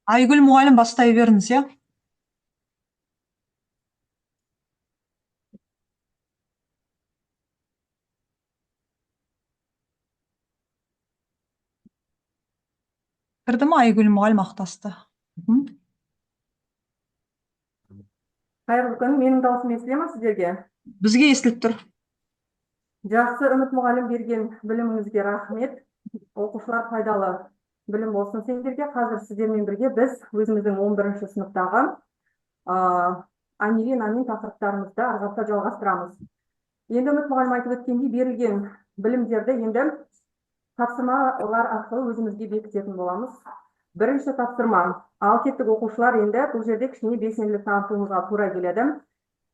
Айгүл мұғалім бастай беріңіз, я? Кірді ма Айгүл мұғалім ақтасты? Қайырлы күн, менің даусым естіле ме сіздерге? Бізге естіліп тұр. Жақсы, Үміт мұғалім берген біліміңізге рахмет. Оқушылар пайдалы білім болсын сендерге. Қазір сіздермен бірге біз өзіміздің 11-ші сыныптағы анилин амин тақырыптарымызды ары қарата жалғастырамыз. Енді Үміт мұғалім айтып өткендей, берілген білімдерді енді тапсырмалар арқылы өзімізге бекітетін боламыз. Бірінші тапсырма. Ал кеттік оқушылар, енді бұл жерде кішкене белсенділік танытуымызға тура келеді.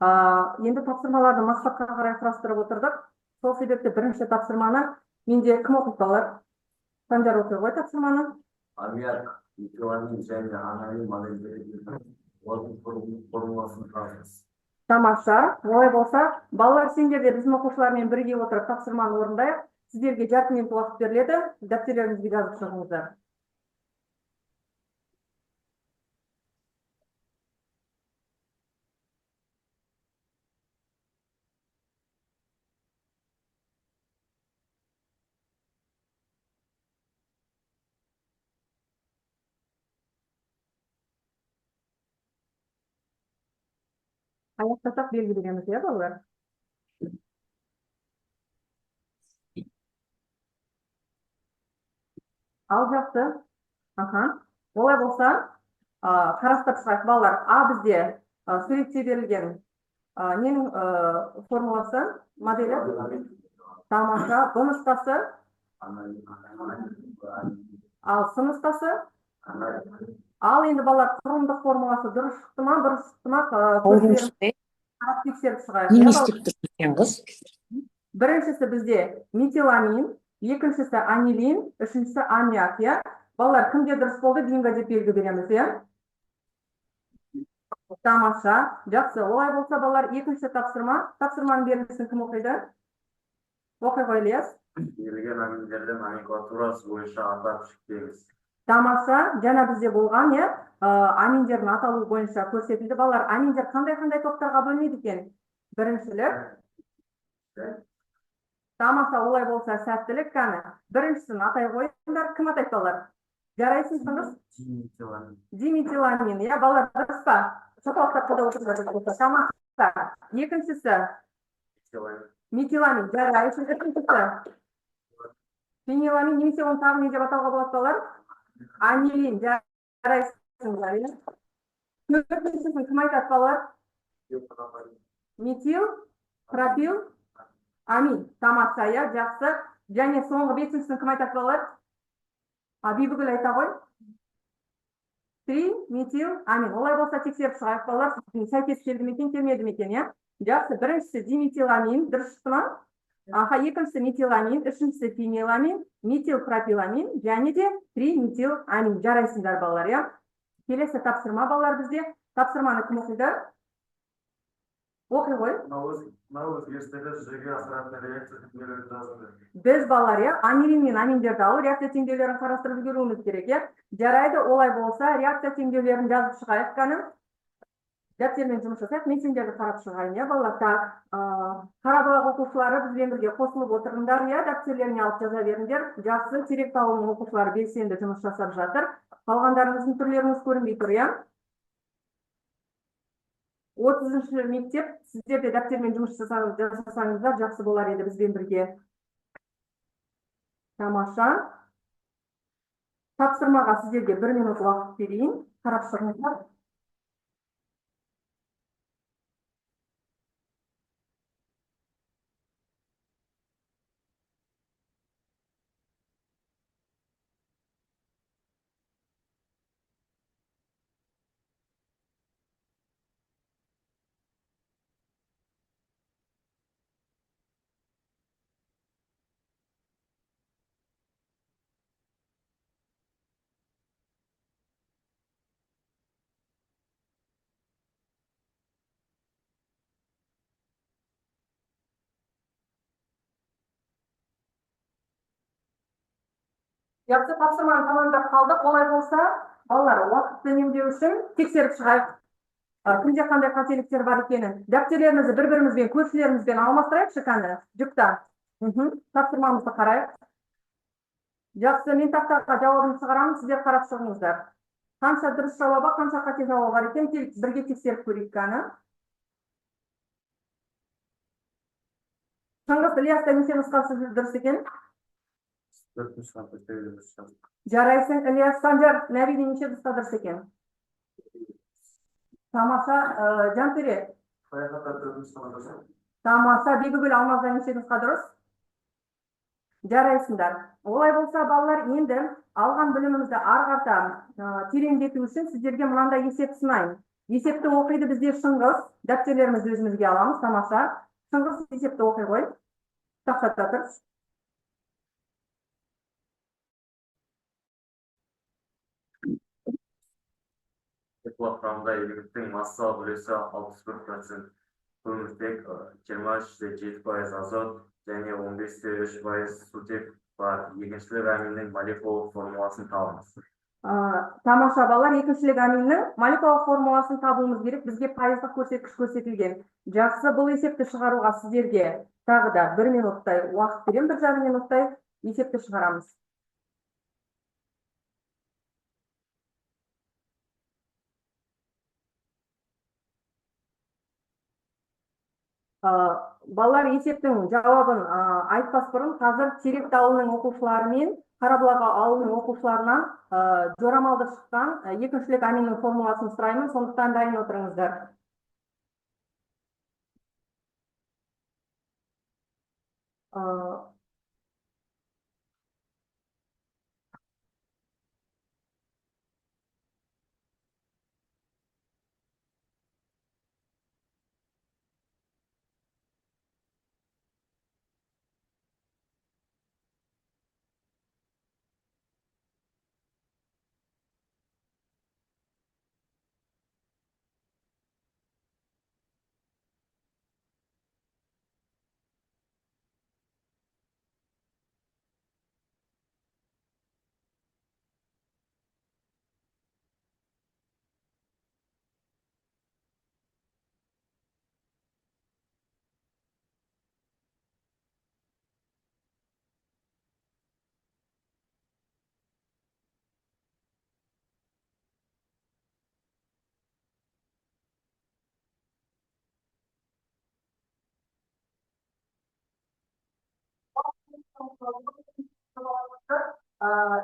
Енді тапсырмаларды мақсатқа қарай құрастырып отырдық. Сол себепті бірінші тапсырманы менде кім оқып балалар? Санжар оқи ғой тапсырманы. Аммиак, метиламин және анилин моделдерінің формуласын жазыңыз. Тамаша. Олай болса, балалар сендер де біздің оқушылармен бірге отырып тапсырманы орындайық. Сіздерге жарты минут уақыт беріледі. Дәптерлеріңізге жазып шығыңыздар. Аяқтасақ белгі береміз, иә балалар? Ал жақсы. Олай болса, қарастырып шығайық балалар. А бізде суретте берілген ненің формуласы, моделі? Тамаша. Бұ нұсқасы? Ал С нұсқасы? Ал енді балалар құрылымдық формуласы дұрыс шықты ма, бұрыс шықты ма? Қарап тексеріп шығайық. Біріншісі бізде метиламин, екіншісі анилин, үшіншісі аммиак, иә? Балалар, кімге дұрыс болды дейінгі деп белгі береміз, иә? Тамаша. Жақсы. Олай болса, балалар, екінші тапсырма. Тапсырманың берілісін кім оқиды? Оқи ғой, Ілияс. Берілген аминдердің номенклатурасы бойынша атап шектеңіз. Тамаша. Жаңа бізде болған, иә? Аминдердің аталуы бойынша көрсетілді. Балалар, аминдер қандай топтарға бөлінеді екен? Біріншілік. Тамаша. Олай болса, сәттілік қаны. Біріншісін атай қойыңдар. Кім атайды балалар? Жарайсызсыңыз? Диметиламин. Я балалар дұрыс па? Шапалақтап отырыңдар. Тамаша. Екіншісі метиламин. Жарайсыз. Үшіншісі фениламин, немесе оны тағы не деп атауға болады балалар? Анилин. Жарайсыңдар. Төртіншісін кім айтады балалар? Метил, пропил, амин. Тамаша, я жақсы. Және соңғы бесіншісін кім айтады балалар? Бибігүл айта ғой. Метил, амин. Олай болса тексеріп шығайық балалар. Сәйкес келді ме екен, келмеді ме екен, иә? Жақсы. Біріншісі диметиламин, дұрыс шықты ма? Екіншісі метиламин, үшіншісі фениламин, метилпропиламин, және де триметиламин. Жарайсыңдар балалар, иә? Келесі тапсырма балалар бізде. Тапсырманы кім оқиды? Оқи ғой. Біз балалар, иә, анилин мен аминдерді алу реакция теңдеулерін қарастырып үлгеруіміз керек, иә? Жарайды, олай болса, реакция теңдеулерін жазып шығайық қаным. Дәптермен жұмыс жасайық, мен сендерді қарап шығайын, иә, балалар? Так, Қарабұлақ оқушылары бізбен бірге қосылып отырыңдар, иә, дәптерlerіне алып жаза беріңдер. Жақсы, Теректі ауылының оқушылары белсенді жұмыс жасап жатыр. Қалғандарыңыздың түрлеріңіз көрінбей тұр, иә? 30-шы мектеп, сіздер де дәптермен жұмыс жасасаңыздар жақсы болар еді бізбен бірге. Тамаша. Тапсырмаға сіздерге 1 минут уақыт берейін. Қарап шығыңыздар. Жақсы, тапсырманы тамамдап қалдық. Олай болса, балалар, уақытты үнемдеу үшін тексеріп шығайық. Кімде қандай қателіктер бар екенін. Дәптерлерімізді бір-бірімізбен, көршілерімізбен алмастырайықшы кәні, жүкті. Тапсырмамызды қарайық. Жақсы, мен тақтаға жауабын шығарамын, сіздер қарап шығыңыздар. Қанша дұрыс жауабы, қанша қате жауабы бар екен, бірге тексеріп көрейік кәні. Шыңғыс, Ильяста неше нұсқасы дұрыс екен? 4 нұсқа дұрыс. Жарайсың, Ильяс, Санжар, Нәбиде неше нұсқа дұрыс екен? Тамаша, Жантөре. Тамаша, Бибігүл, Алмазда неше нұсқа дұрыс? Жарайсыңдар. Олай болса, балалар, енді алған білімімізді ары-қарта тереңдету үшін сіздерге мынандай есеп сынайын. Есепті оқиды бізде Шыңғыс, дәптерлерімізді өзімізге аламыз, тамаша. Шыңғыс есепті оқи қой. Тақтата тұр. Тепло құрамында элементтің массалық үлесі 61%, көміртек 23,7% азот және 15,3% сутек бар. Екіншілік аминнің молекулалық формуласын табыңыз. Тамаша балалар, екіншілік аминнің молекулалық формуласын табуымыз керек, бізге пайыздық көрсеткіш көрсетілген. Жақсы, бұл есепті шығаруға сіздерге тағы да 1 минуттай уақыт берем, 1,5 минуттай есепті шығарамыз. Балалар, есептің жауабын айтпас бұрын, қазір Терек ауылының оқушылары мен Қарабұлақ ауылының оқушыларынан жорамалды шыққан екіншілік аминнің формуласын сұраймын, сондықтан дайын отырыңыздар.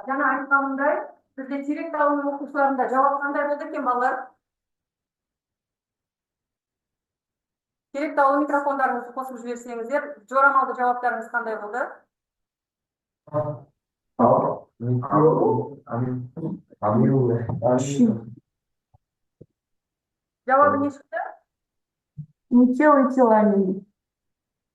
Жаңа айтқанымдай, бізде Терек ауылының оқушыларында жауап қандай болды екен, балалар? Терек ауыл микрофондарыңызды қосып жіберсеңіздер, жорамалды жауаптарыңыз қандай болды? Жауабы не шықты? Метилэтиламин.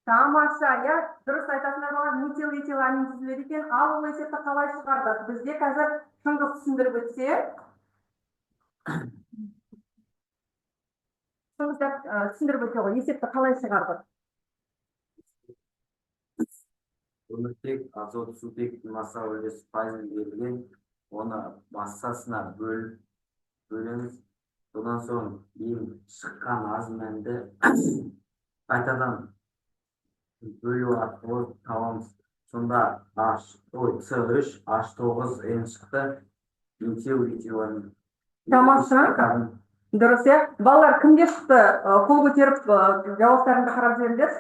Тамаша, я дұрыс айтасыңдар балалар, метилэтиламин түзіледі екен. Ал ол есепті қалай шығардық? Бізде қазір Шыңғыс түсіндіріп өтсе. Шыңғыс түсіндіріп өтсе ғой, есепті қалай шығардық? Көміртек, азот, сутек масса үлесі пайызын берілген, оны массасына бөліңіз. Содан соң ең шыққан аз мәнді қайтадан бөлу арқылы табамыз. Сонда С3, H9N шықты. Метилэтиламин. Тамаша. Дұрыс, иә. Балалар, кімге шықты? Қол көтеріп жауаптарыңды қарап жіберіңдер.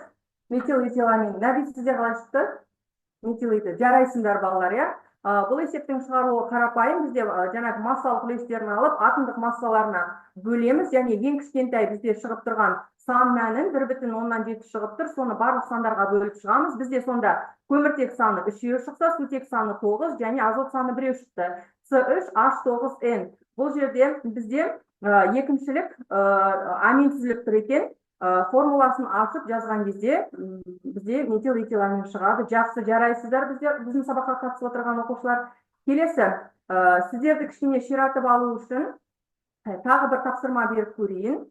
Метилэтиламин. Нәбис, сізде қалай шықты? Метилэті. Жарайсыңдар балалар, иә. Бұл есептің шығаруы қарапайым. Бізде жаңағы массалық үлестерін алып, атомдық массаларына бөлеміз. Яғни ең кішкентай бізде шығып тұрған сан мәнін 1,7 шығып тұр. Соны барлық сандарға бөліп шығамыз. Бізде сонда көміртек саны 3 шықты, сутек саны 9 және азот саны 1 шықты. С3, H9N. Бұл жерде бізде екіншілік амин түзіліп тұр екен. Формуласын ашып жазған кезде бізде метилэтиламин шығады. Жақсы, жарайсыздар біздің сабаққа қатысып отырған оқушылар. Келесі, сіздерді кішкене ширатып алу үшін тағы бір тапсырма беріп көрейін.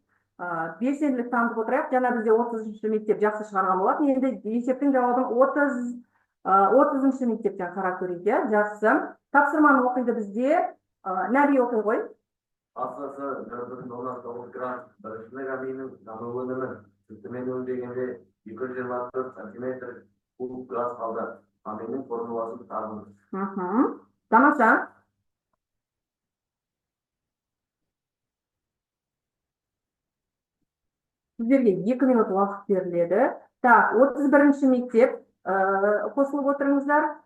Белсенділік танытып отырайық. Жаңа бізде 30-ші мектеп жақсы шығарған болатын. Енді есептің жауабын 30-ші мектептен қарап көрейік. Жақсы. Тапсырманы оқиды бізде Нәби оқи қой. Aslası 4,9 gram barışlık abinin damılığının sütümen öldüğünde 224 santimetre kub gaz kaldı. Aminin formülası tanımlı. Тамаша. Сіздерге 2 минут уақыт беріледі. Так, 31-ші мектеп қосылып отырыңыздар.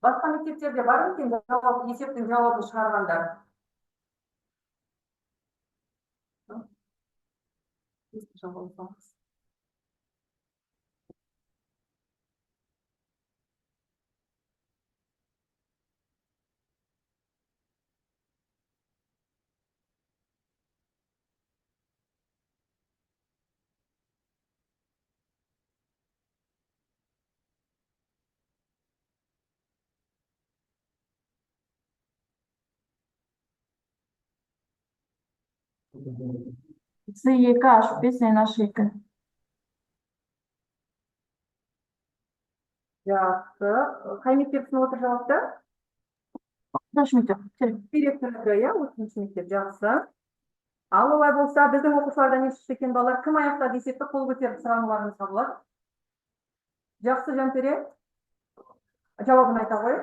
Басқа мектептерде бар екен есептің жауабын шығарғандар. С2H5 NH2. Жақсы. Қай мектептің отыр жауапты? Наш мектеп. Директоры, иә, 30-ші мектеп. Жақсы. Ал олай болса, біздің оқушылардан ешті екен балалар кім аяқтады есепті қол көтеріп сұрануларыңызға болады? Жақсы, Жантере. Жауабын айта қой.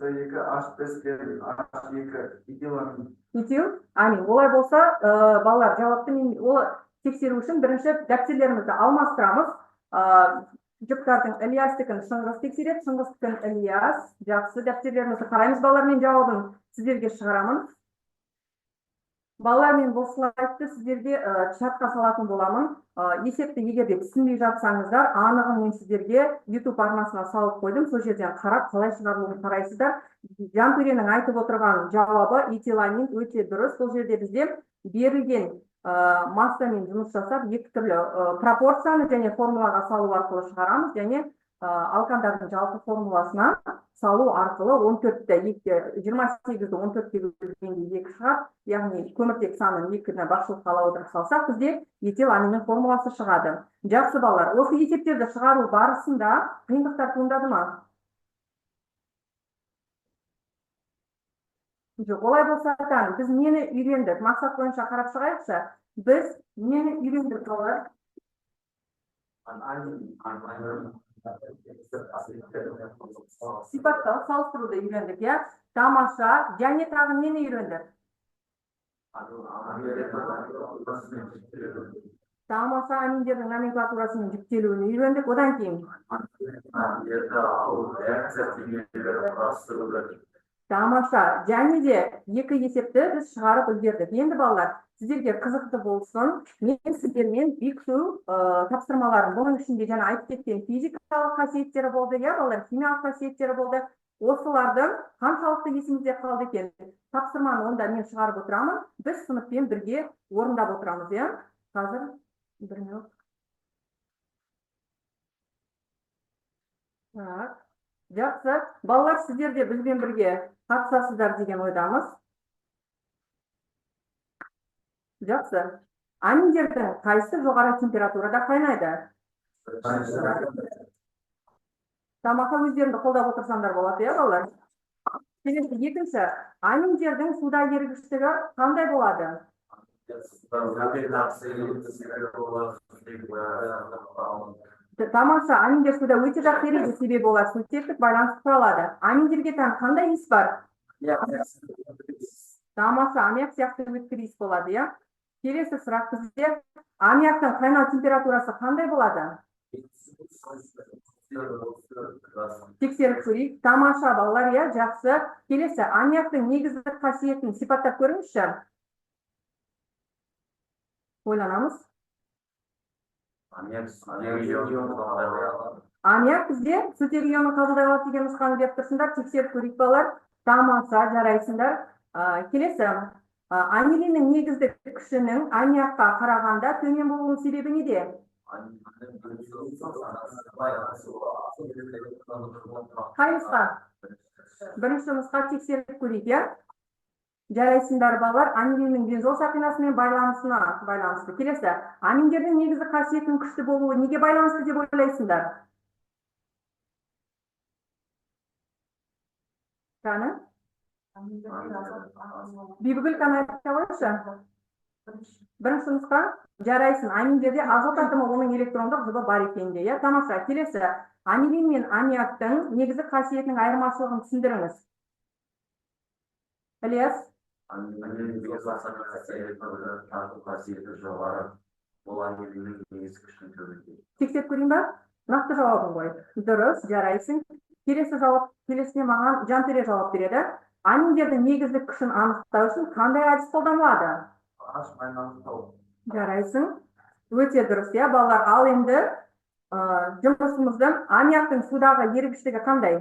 С2H5 Етеу? Амин. Олай болса, балалар жауапты мен тексеру үшін бірінші дәптертерімізді алмастырамыз. Жүктардың Ильястікін Шыңғыс тексереді, Шыңғыстікін Ильяс. Жақсы, дәптертерімізді қараймыз балалар, мен жауабын сіздерге шығарамын. Балалар, мен бұл слайдты сіздерге чатқа салатын боламын. Есепті егерде түсінбей жатсаңыздар, анығын мен сіздерге YouTube арнасына салып қойдым. Сол жерден қарап, қалай шығарылуын қарайсыздар. Жантөренің айтып отырған жауабы этиламин өте дұрыс. Сол жерде бізде берілген массамен жұмыс жасап, екі түрлі пропорцияны және формулаға салу арқылы шығарамыз, және алкандардың жалпы формуласына салу арқылы 28-ді 14-ге бөлгенде 2 шығар, яғни көміртек санын 2-ні басшылыққа ала отырып салсақ, бізде этил аминнің формуласы шығады. Жақсы балалар, осы есептерді шығару барысында қиындықтар туындады ма? Жоқ, олай болса біз нені үйрендік? Мақсат бойынша қарап шығайықшы. Біз нені үйрендік балалар? Сипаттау, салыстыруды үйрендік, иә? Тамаша, және тағы нені үйрендік? Тамаша аминдердің номенклатурасының жүктелуін үйрендік, одан кейін. Тамаша, және де екі есепті біз шығарып үлгердік. Енді балалар, сіздерге қызықты болсын, мен сіздермен бекіту тапсырмаларын, бұның ішінде жаңа айтып кеткен физикалық қасиеттері болды, иә балалар, химиялық қасиеттері болды. Осылардың қаншалықты есімізде қалды екен? Тапсырманы онда мен шығарып отырамын, біз сыныппен бірге орындап отырамыз, иә? Қазір бір минут. Так. Жақсы, балалар, сіздер де бізбен бірге қатысасыздар деген ойдамыз. Жақсы. Аминдердің қайсысы жоғары температурада қайнайды? Тамаша, өздеріңді қолдап отырсаңдар болады, иә балалар? Екінші, аминдердің суда ерігіштігі қандай болады? Тамаша, аминдер суда өте жақсы ереже себебі олар суттектік байланыс құра алады. Аминдерге тән қандай иіс бар? Тамаша, аммиак сияқты өткір иіс болады, иә? Келесі сұрақ бізде, аммиактың қайнау температурасы қандай болады? Тексеріп көрейік. Тамаша балалар, иә, жақсы. Келесі, аммиактың негізгі қасиетін сипаттап көріңізші. Ойланамыз. Аммиак бізде сутек ионын қабылдай алады деген нұсқаны беріп тұрсыңдар, тексеріп көрейік балалар. Тамаша, жарайсыңдар. Келесі, анилиннің негізді күшінің аммиакқа қарағанда төмен болуының себебі неде? Қай нұсқа? Бірінші нұсқа тексеріп көрейік, иә? Жарайсыңдар балалар, анилиннің бензол сақинасымен байланысты. Келесі, аминдердің негізгі қасиетінің күшті болуы неге байланысты деп ойлайсыңдар? Қаны? Бибігүл қаны айтып қойшы. Бірінші нұсқа, жарайсын, аминдерде азот атомы оның электрондық жұбы бар екенде, иә? Тамаша, келесі, анилин мен аммиактың негізгі қасиетінің айырмашылығын түсіндіріңіз. Ілияс? Тексеріп көрейін ба? Нақты жауабын қой. Дұрыс, жарайсың. Келесіне маған Жантөре жауап береді. Аминдердің негізді күшін анықтау үшін қандай әдіс қолданылады? Жарайсың. Өте дұрыс, иә, балалар. Ал енді жұмысымыздың аммиактың судағы ерігіштігі қандай?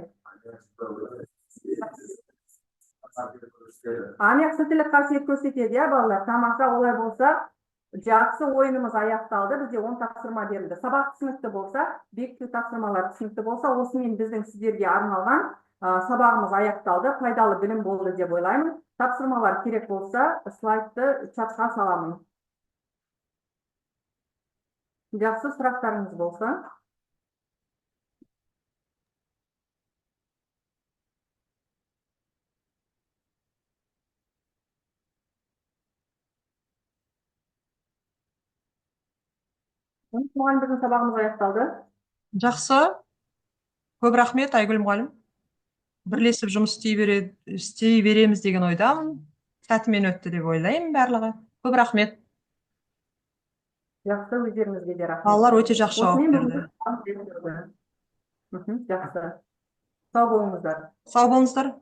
Аммиак сілтілік қасиет көрсетеді, иә, балалар. Тамаша, олай болса, жақсы ойынымыз аяқталды. Бізде 10 тапсырма берілді. Сабақ түсінікті болса, бекіту тапсырмалар түсінікті болса, осымен біздің сіздерге арналған сабағымыз аяқталды. Пайдалы білім болды деп ойлаймын. Тапсырмалар керек болса, слайдты чатқа саламын. Жақсы, сұрақтарыңыз болса. Мұғалім, біздің сабағымыз аяқталды. Жақсы. Көп рахмет, Айгүл мұғалім. Бірлесіп жұмыс істей береміз деген ойдамын. Сәтімен өтті деп ойлаймын барлығы. Көп рахмет. Жақсы, өздеріңізге де рахмет. Балалар өте жақсы жауап берді. Жақсы. Сау болыңыздар. Сау болыңыздар.